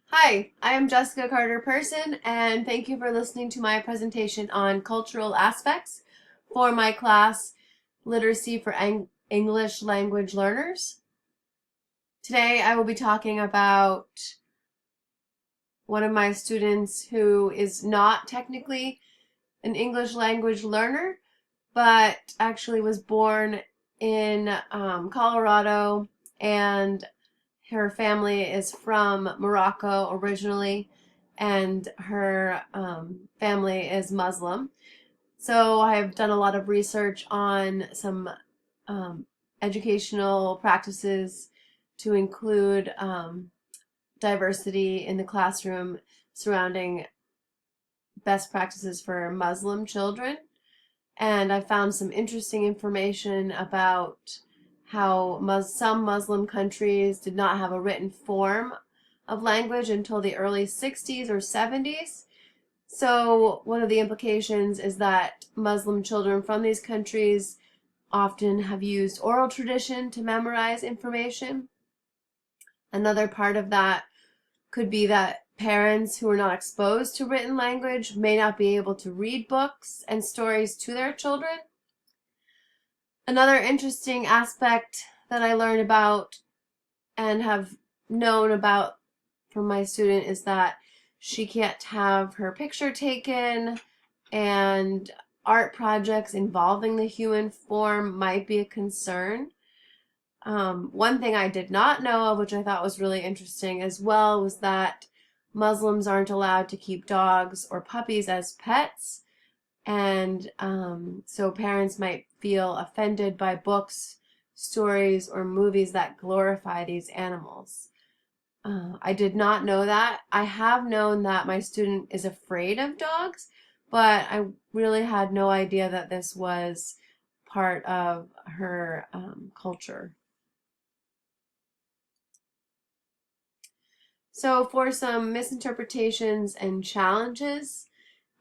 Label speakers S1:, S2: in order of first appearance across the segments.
S1: Hi, I am Jessica Carter Person, and thank you for listening to my presentation on cultural aspects for my class, Literacy for English Language Learners. Today I will be talking about one of my students who is not technically an English language learner, but actually was born in Colorado, and her family is from Morocco originally, and her family is Muslim. So I've done a lot of research on some um, educational practices to include diversity in the classroom surrounding best practices for Muslim children. And I found some interesting information about how some Muslim countries did not have a written form of language until the early 60s or 70s. So one of the implications is that Muslim children from these countries often have used oral tradition to memorize information. Another part of that could be that parents who are not exposed to written language may not be able to read books and stories to their children. Another interesting aspect that I learned about and have known about from my student is that she can't have her picture taken, and art projects involving the human form might be a concern. One thing I did not know of, which I thought was really interesting as well, was that Muslims aren't allowed to keep dogs or puppies as pets. And so parents might feel offended by books, stories, or movies that glorify these animals. I did not know that. I have known that my student is afraid of dogs, but I really had no idea that this was part of her culture. So, for some misinterpretations and challenges,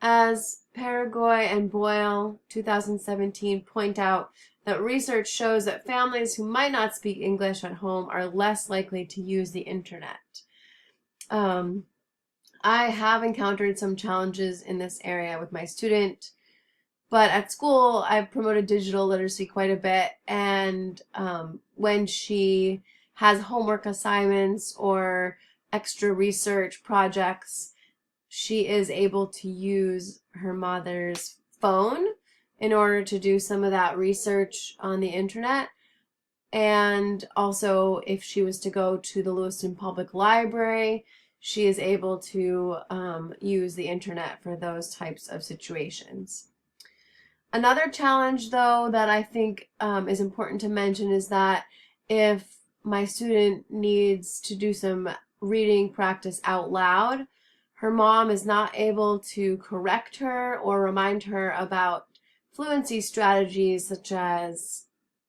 S1: as Paraguay and Boyle 2017 point out, that research shows that families who might not speak English at home are less likely to use the internet. Um, I have encountered some challenges in this area with my student, but at school I've promoted digital literacy quite a bit, and when she has homework assignments or extra research projects, she is able to use her mother's phone in order to do some of that research on the internet. And also, if she was to go to the Lewiston Public Library, she is able to use the internet for those types of situations. Another challenge, though, that I think is important to mention is that if my student needs to do some reading practice out loud, her mom is not able to correct her or remind her about fluency strategies such as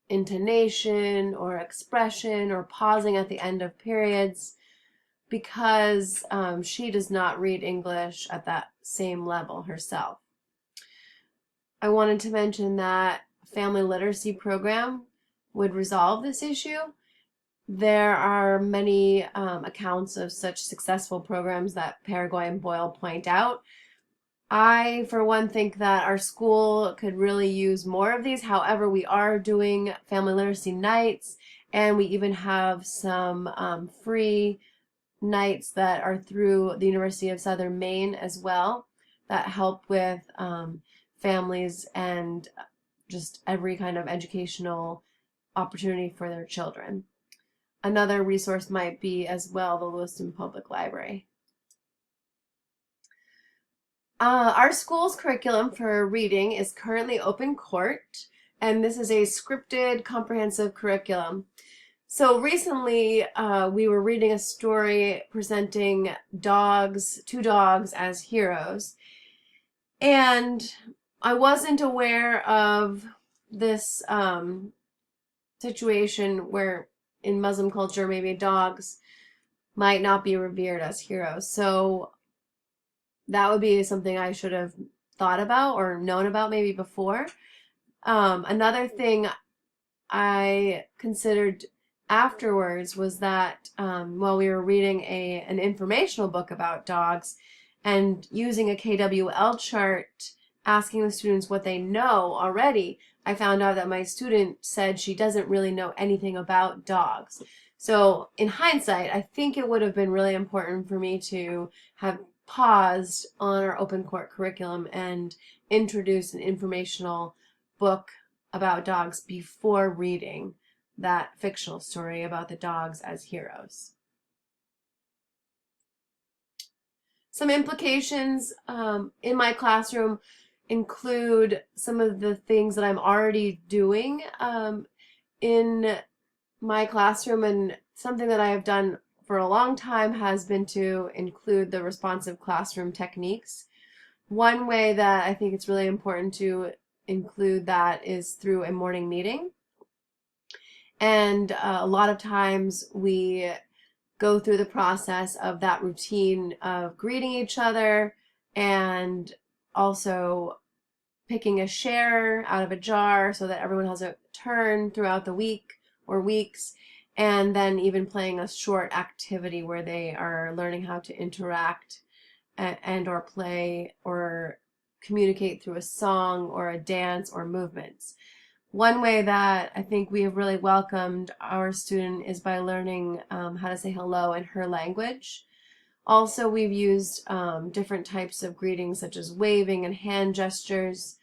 S1: intonation or expression or pausing at the end of periods, because she does not read English at that same level herself. I wanted to mention that family literacy program would resolve this issue. There are many accounts of such successful programs that Paraguay and Boyle point out. I, for one, think that our school could really use more of these. However, we are doing family literacy nights, and we even have some free nights that are through the University of Southern Maine as well, that help with families and just every kind of educational opportunity for their children. Another resource might be as well the Lewiston Public Library. Our school's curriculum for reading is currently Open Court, and this is a scripted, comprehensive curriculum. So recently, we were reading a story presenting two dogs as heroes, and I wasn't aware of this situation where in Muslim culture maybe dogs might not be revered as heroes. So that would be something I should have thought about or known about maybe before. Another thing I considered afterwards was that while we were reading an informational book about dogs and using a KWL chart, asking the students what they know already, I found out that my student said she doesn't really know anything about dogs. So in hindsight, I think it would have been really important for me to have paused on our open court curriculum and introduced an informational book about dogs before reading that fictional story about the dogs as heroes. Some implications in my classroom include some of the things that I'm already doing in my classroom, and something that I have done for a long time has been to include the responsive classroom techniques. One way that I think it's really important to include that is through a morning meeting. And a lot of times we go through the process of that routine of greeting each other and also picking a share out of a jar so that everyone has a turn throughout the week or weeks, and then even playing a short activity where they are learning how to interact and or play or communicate through a song or a dance or movements. One way that I think we have really welcomed our student is by learning how to say hello in her language. Also, we've used different types of greetings such as waving and hand gestures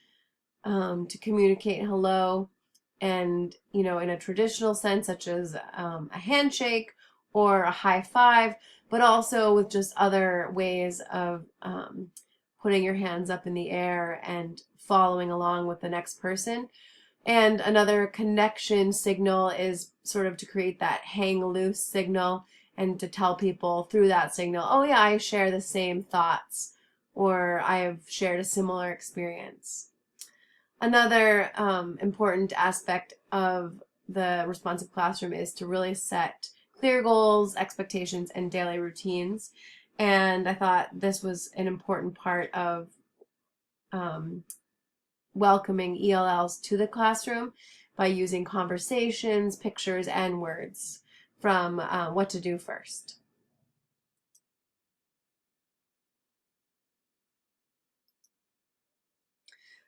S1: to communicate hello, and in a traditional sense such as a handshake or a high five, but also with just other ways of putting your hands up in the air and following along with the next person. And another connection signal is sort of to create that hang loose signal and to tell people through that signal, oh yeah, I share the same thoughts, or I have shared a similar experience. Another important aspect of the responsive classroom is to really set clear goals, expectations, and daily routines. And I thought this was an important part of welcoming ELLs to the classroom by using conversations, pictures, and words from What to Do First.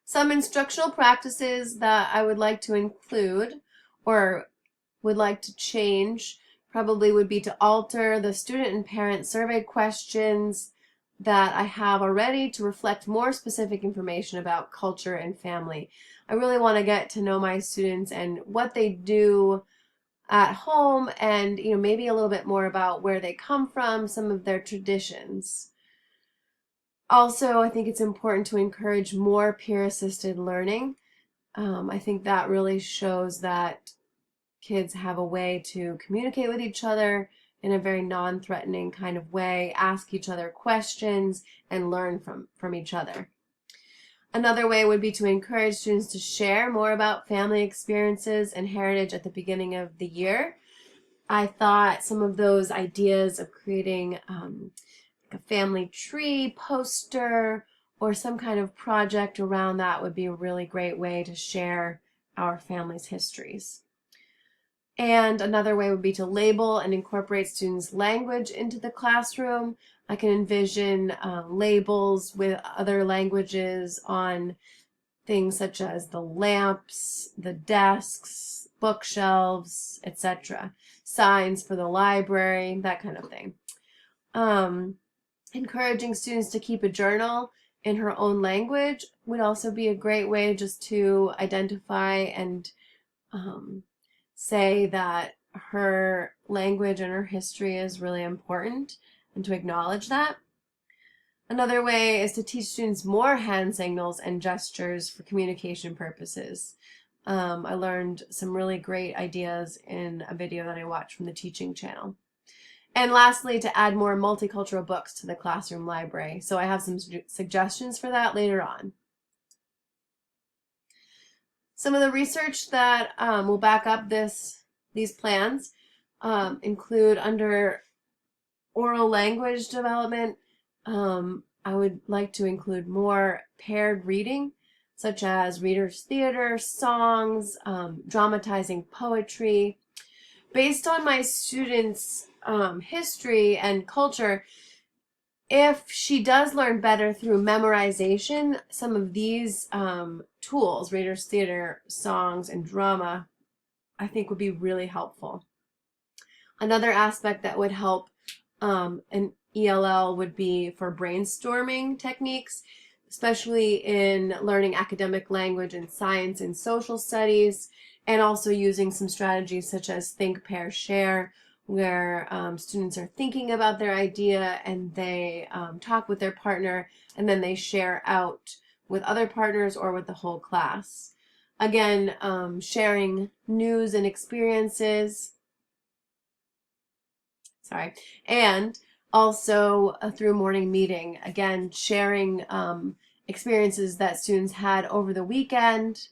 S1: Some instructional practices that I would like to include or would like to change probably would be to alter the student and parent survey questions that I have already to reflect more specific information about culture and family. I really want to get to know my students and what they do at home, and maybe a little bit more about where they come from, some of their traditions. Also, I think it's important to encourage more peer-assisted learning. I think that really shows that kids have a way to communicate with each other in a very non-threatening kind of way, ask each other questions, and learn from each other. Another way would be to encourage students to share more about family experiences and heritage at the beginning of the year. I thought some of those ideas of creating a family tree poster or some kind of project around that would be a really great way to share our family's histories. And another way would be to label and incorporate students' language into the classroom. I can envision labels with other languages on things such as the lamps, the desks, bookshelves, etc. Signs for the library, that kind of thing. Encouraging students to keep a journal in her own language would also be a great way just to identify and say that her language and her history is really important, and to acknowledge that. Another way is to teach students more hand signals and gestures for communication purposes. I learned some really great ideas in a video that I watched from the teaching channel. And lastly, to add more multicultural books to the classroom library. So I have some suggestions for that later on. Some of the research that will back up these plans include under oral language development. I would like to include more paired reading, such as readers' theater, songs, dramatizing poetry. Based on my students' history and culture, if she does learn better through memorization, some of these tools, readers' theater, songs, and drama, I think would be really helpful. Another aspect that would help an ELL would be for brainstorming techniques, especially in learning academic language and science and social studies, and also using some strategies such as think, pair, share, where students are thinking about their idea and they talk with their partner and then they share out with other partners or with the whole class. Again, sharing news and experiences, and also through morning meeting, again, sharing experiences that students had over the weekend,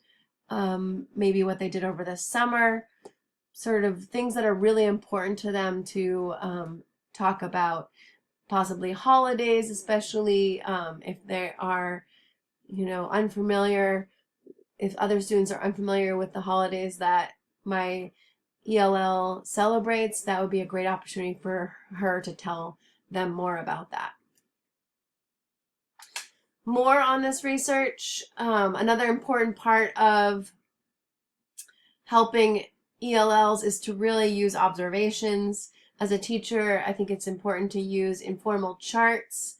S1: maybe what they did over the summer, sort of things that are really important to them to talk about, possibly holidays, especially if they are, unfamiliar, if other students are unfamiliar with the holidays that my ELL celebrates, that would be a great opportunity for her to tell them more about that. More on this research, another important part of helping ELLs is to really use observations. As a teacher, I think it's important to use informal charts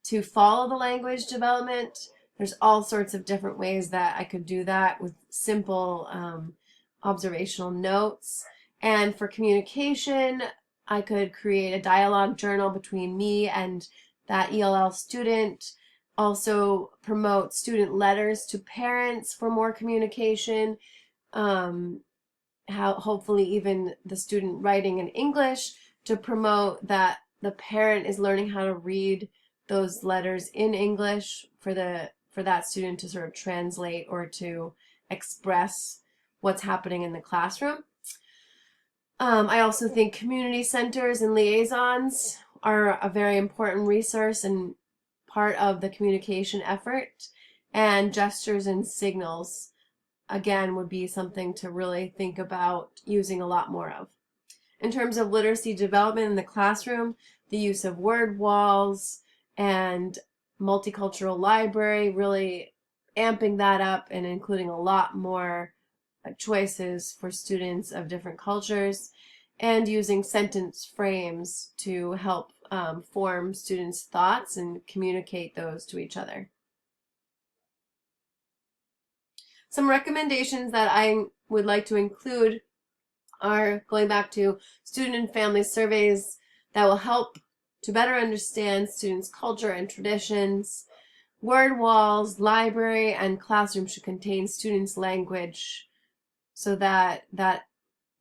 S1: to follow the language development. There's all sorts of different ways that I could do that with simple observational notes. And for communication, I could create a dialogue journal between me and that ELL student. Also promote student letters to parents for more communication. Hopefully even the student writing in English to promote that the parent is learning how to read those letters in English for that student to sort of translate or to express what's happening in the classroom. I also think community centers and liaisons are a very important resource and part of the communication effort, and gestures and signals, again, would be something to really think about using a lot more of. In terms of literacy development in the classroom, the use of word walls and multicultural library, really amping that up and including a lot more choices for students of different cultures, and using sentence frames to help form students' thoughts and communicate those to each other. Some recommendations that I would like to include are going back to student and family surveys that will help to better understand students' culture and traditions. Word walls, library, and classroom should contain students' language so that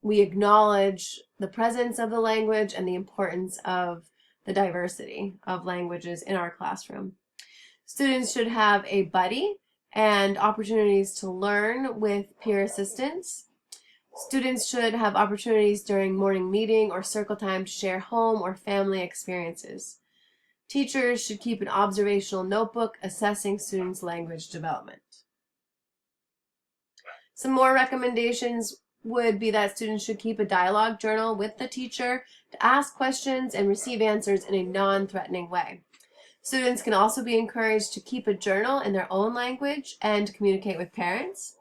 S1: we acknowledge the presence of the language and the importance of the diversity of languages in our classroom. Students should have a buddy and opportunities to learn with peer assistance. Students should have opportunities during morning meeting or circle time to share home or family experiences. Teachers should keep an observational notebook assessing students' language development. Some more recommendations would be that students should keep a dialogue journal with the teacher to ask questions and receive answers in a non-threatening way. Students can also be encouraged to keep a journal in their own language and communicate with parents.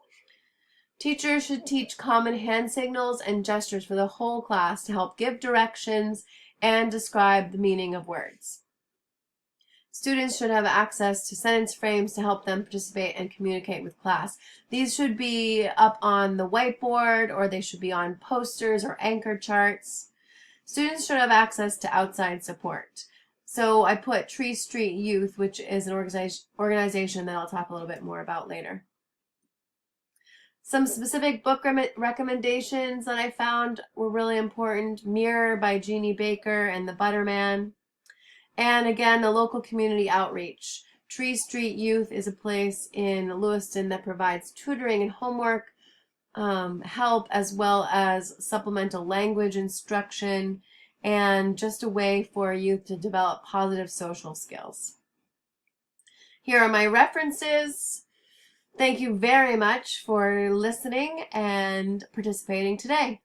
S1: Teachers should teach common hand signals and gestures for the whole class to help give directions and describe the meaning of words. Students should have access to sentence frames to help them participate and communicate with class. These should be up on the whiteboard, or they should be on posters or anchor charts. Students should have access to outside support. So I put Tree Street Youth, which is an organization that I'll talk a little bit more about later. Some specific book recommendations that I found were really important: Mirror by Jeannie Baker and The Butterman. And again, the local community outreach. Tree Street Youth is a place in Lewiston that provides tutoring and homework help, as well as supplemental language instruction, and just a way for youth to develop positive social skills. Here are my references. Thank you very much for listening and participating today.